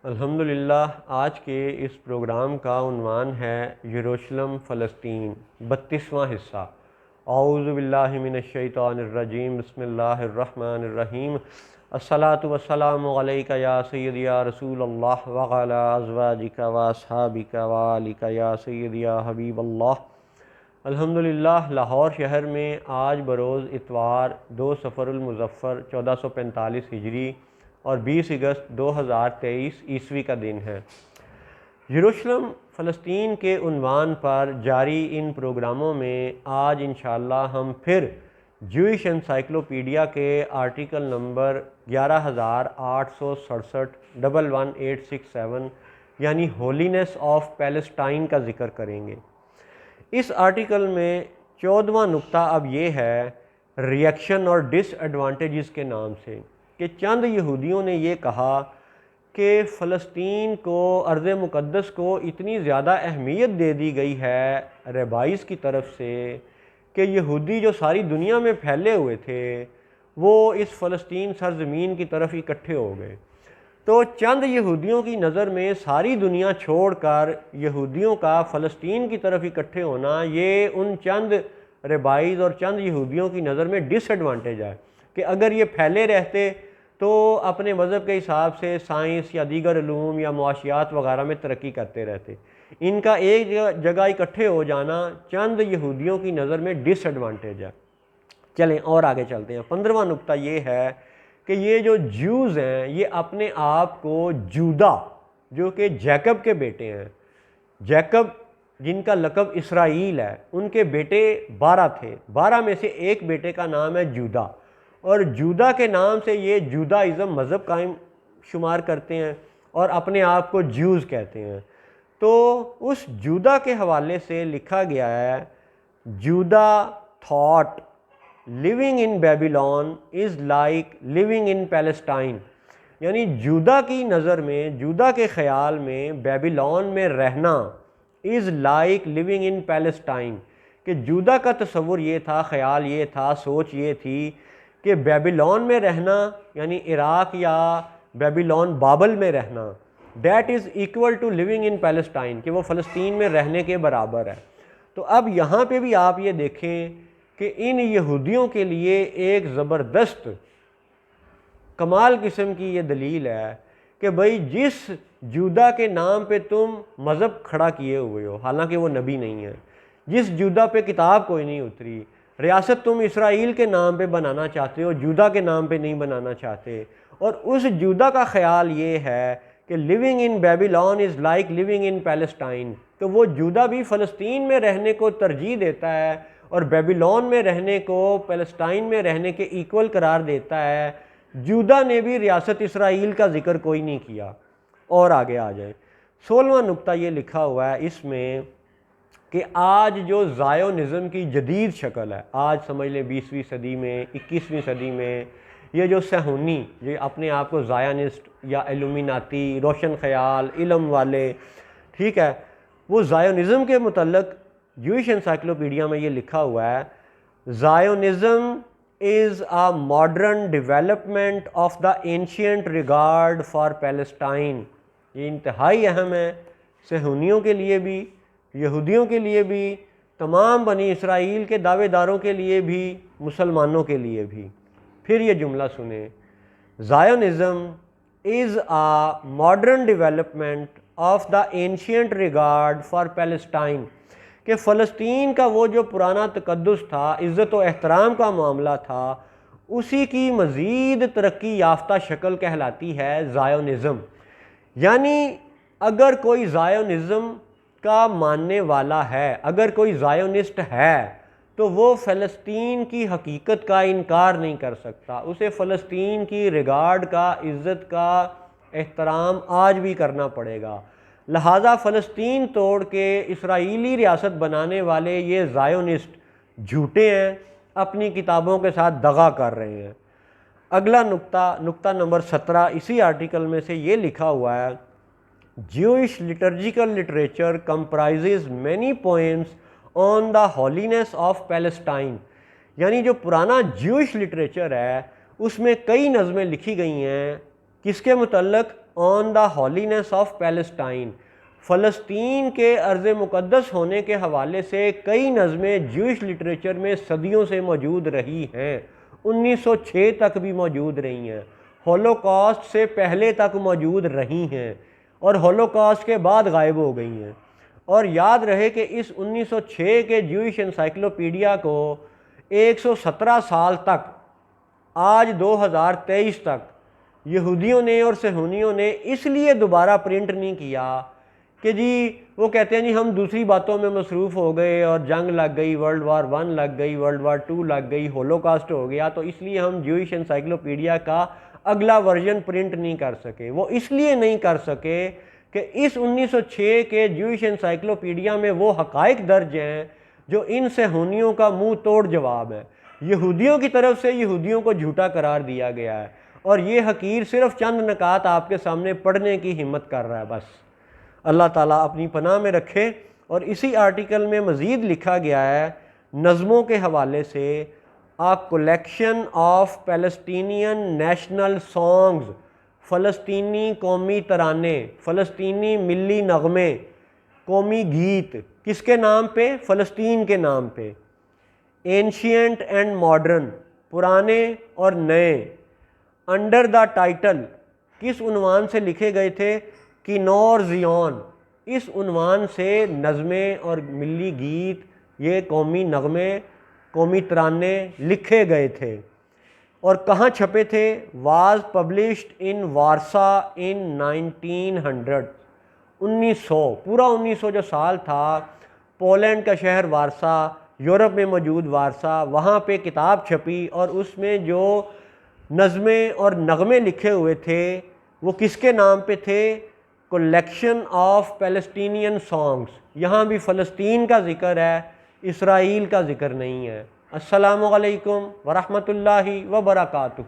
الحمدللہ آج کے اس پروگرام کا عنوان ہے یروشلم فلسطین 32واں حصہ۔ اعوذ باللہ من الشیطان الرجیم، بسم اللہ الرحمن الرحیم۔ الصلاۃ والسلام علیک یا سیدی یا رسول اللہ وعلی ازواجک و اصحابک و آلک یا سیدی یا حبیب اللہ۔ الحمدللہ لاہور شہر میں آج بروز اتوار 2 صفر المظفر 1445 ہجری اور 20 اگست 2023 عیسوی کا دن ہے۔ یروشلم فلسطین کے عنوان پر جاری ان پروگراموں میں آج انشاءاللہ ہم پھر جوئش انسائکلوپیڈیا کے آرٹیکل نمبر 11867 یعنی ہولینس آف پیلسٹائن کا ذکر کریں گے۔ اس آرٹیکل میں 14واں نقطہ اب یہ ہے ریئیکشن اور ڈس ایڈوانٹیجز کے نام سے، کہ چند یہودیوں نے یہ کہا کہ فلسطین کو، ارض مقدس کو اتنی زیادہ اہمیت دے دی گئی ہے ریبائز کی طرف سے کہ یہودی جو ساری دنیا میں پھیلے ہوئے تھے وہ اس فلسطین سرزمین کی طرف اکٹھے ہو گئے۔ تو چند یہودیوں کی نظر میں ساری دنیا چھوڑ کر یہودیوں کا فلسطین کی طرف اکٹھے ہونا، یہ ان چند ریبائز اور چند یہودیوں کی نظر میں ڈس ایڈوانٹیج ہے کہ اگر یہ پھیلے رہتے تو اپنے مذہب کے حساب سے سائنس یا دیگر علوم یا معاشیات وغیرہ میں ترقی کرتے رہتے۔ ان کا ایک جگہ اکٹھے ہو جانا چند یہودیوں کی نظر میں ڈس ایڈوانٹیج ہے۔ چلیں اور آگے چلتے ہیں۔ 15واں نقطہ یہ ہے کہ یہ جو جیوز ہیں یہ اپنے آپ کو جودا، جو کہ جیکب کے بیٹے ہیں، جیکب جن کا لقب اسرائیل ہے، ان کے بیٹے 12 تھے، 12 میں سے ایک بیٹے کا نام ہے جودا، اور جودا کے نام سے یہ جودائزم مذہب قائم شمار کرتے ہیں اور اپنے آپ کو جیوز کہتے ہیں۔ تو اس جودا کے حوالے سے لکھا گیا ہے Judah that living in Babylon is like living in Palestine, یعنی جودا کی نظر میں، جودا کے خیال میں بیبیلون میں رہنا is like living in Palestine, کہ جودا کا تصور یہ تھا، خیال یہ تھا، سوچ یہ تھی کہ بیبیلون میں رہنا یعنی عراق یا بیبیلون بابل میں رہنا that is equal to living in Palestine, کہ وہ فلسطین میں رہنے کے برابر ہے۔ تو اب یہاں پہ بھی آپ یہ دیکھیں کہ ان یہودیوں کے لیے ایک زبردست کمال قسم کی یہ دلیل ہے کہ بھئی جس جودا کے نام پہ تم مذہب کھڑا کیے ہوئے ہو، حالانکہ وہ نبی نہیں ہے، جس جودا پہ کتاب کوئی نہیں اتری، ریاست تم اسرائیل کے نام پہ بنانا چاہتے ہو، جودا کے نام پہ نہیں بنانا چاہتے، اور اس جودا کا خیال یہ ہے کہ living in Babylon is like living in Palestine, تو وہ جودا بھی فلسطین میں رہنے کو ترجیح دیتا ہے اور بیبیلون میں رہنے کو پیلسٹائن میں رہنے کے ایکول قرار دیتا ہے۔ جودا نے بھی ریاست اسرائیل کا ذکر کوئی نہیں کیا۔ اور آگے آ جائیں، 16واں نقطہ یہ لکھا ہوا ہے اس میں کہ آج جو زائونزم کی جدید شکل ہے، آج سمجھ لیں 20ویں صدی میں، 21ویں صدی میں، یہ جو صہیونی، یہ اپنے آپ کو زائونسٹ یا ایلومیناتی، روشن خیال، علم والے، ٹھیک ہے، وہ زائونزم کے متعلق جوئش انسائکلوپیڈیا میں یہ لکھا ہوا ہے زائونزم is a modern development of the ancient regard for Palestine۔ یہ انتہائی اہم ہے صہیونیوں کے لیے بھی، یہودیوں کے لیے بھی، تمام بنی اسرائیل کے دعوے داروں کے لیے بھی، مسلمانوں کے لیے بھی۔ پھر یہ جملہ سنیں، Zionism is a modern development of the ancient regard for Palestine، کہ فلسطین کا وہ جو پرانا تقدس تھا، عزت و احترام کا معاملہ تھا، اسی کی مزید ترقی یافتہ شکل کہلاتی ہے زائونزم۔ یعنی اگر کوئی زائونزم کا ماننے والا ہے، اگر کوئی زائونسٹ ہے، تو وہ فلسطین کی حقیقت کا انکار نہیں کر سکتا، اسے فلسطین کی ریگارڈ کا، عزت کا احترام آج بھی کرنا پڑے گا۔ لہٰذا فلسطین توڑ کے اسرائیلی ریاست بنانے والے یہ زائونسٹ جھوٹے ہیں، اپنی کتابوں کے ساتھ دغا کر رہے ہیں۔ اگلا نقطہ نمبر 17 اسی آرٹیکل میں سے یہ لکھا ہوا ہے Jewish liturgical literature comprises many poems on the holiness of Palestine، یعنی جو پرانا جیوش لٹریچر ہے اس میں کئی نظمیں لکھی گئی ہیں کس کے متعلق؟ آن دا ہولینس آف پیلسٹائن، فلسطین کے ارض مقدس ہونے کے حوالے سے کئی نظمیں جوئش لٹریچر میں صدیوں سے موجود رہی ہیں، 1906 تک بھی موجود رہی ہیں، ہولوکاسٹ سے پہلے تک موجود رہی ہیں اور ہولوکاسٹ کے بعد غائب ہو گئی ہیں۔ اور یاد رہے کہ اس 1906 کے جوئش انسائکلوپیڈیا کو 117 سال تک، آج 2023 تک، یہودیوں نے اور صہیونیوں نے اس لیے دوبارہ پرنٹ نہیں کیا کہ جی وہ کہتے ہیں جی ہم دوسری باتوں میں مصروف ہو گئے اور جنگ لگ گئی، ورلڈ وار 1 لگ گئی، ورلڈ وار 2 لگ گئی، ہولوکاسٹ ہو گیا، تو اس لیے ہم جوئش انسائکلوپیڈیا کا اگلا ورژن پرنٹ نہیں کر سکے۔ وہ اس لیے نہیں کر سکے کہ اس 1906 کے جوئش انسائکلوپیڈیا میں وہ حقائق درج ہیں جو ان صہیونیوں کا منہ توڑ جواب ہے۔ یہودیوں کی طرف سے یہودیوں کو جھوٹا قرار دیا گیا ہے، اور یہ حقیر صرف چند نکات آپ کے سامنے پڑھنے کی ہمت کر رہا ہے بس۔ اللہ تعالیٰ اپنی پناہ میں رکھے۔ اور اسی آرٹیکل میں مزید لکھا گیا ہے نظموں کے حوالے سے، a collection of Palestinian national songs, فلسطینی قومی ترانے، فلسطینی ملی نغمے، قومی گیت، کس کے نام پہ؟ فلسطین کے نام پہ۔ اینشینٹ اینڈ ماڈرن، پرانے اور نئے، انڈر دا ٹائٹل، کس عنوان سے لکھے گئے تھے؟ کینور زیون، اس عنوان سے نظمیں اور ملی گیت، یہ قومی نغمے، قومی ترانے لکھے گئے تھے۔ اور کہاں چھپے تھے؟ واز پبلشڈ ان وارسا ان 1900، 1900، پورا 1900 جو سال تھا، پولینڈ کا شہر وارسا، یورپ میں موجود وارسا، وہاں پہ کتاب چھپی، اور اس میں جو نظمیں اور نغمے لکھے ہوئے تھے وہ کس کے نام پہ تھے؟ Collection of Palestinian songs. یہاں بھی فلسطین کا ذکر ہے، اسرائیل کا ذکر نہیں ہے۔ السلام علیکم ورحمۃ اللہ وبرکاتہ۔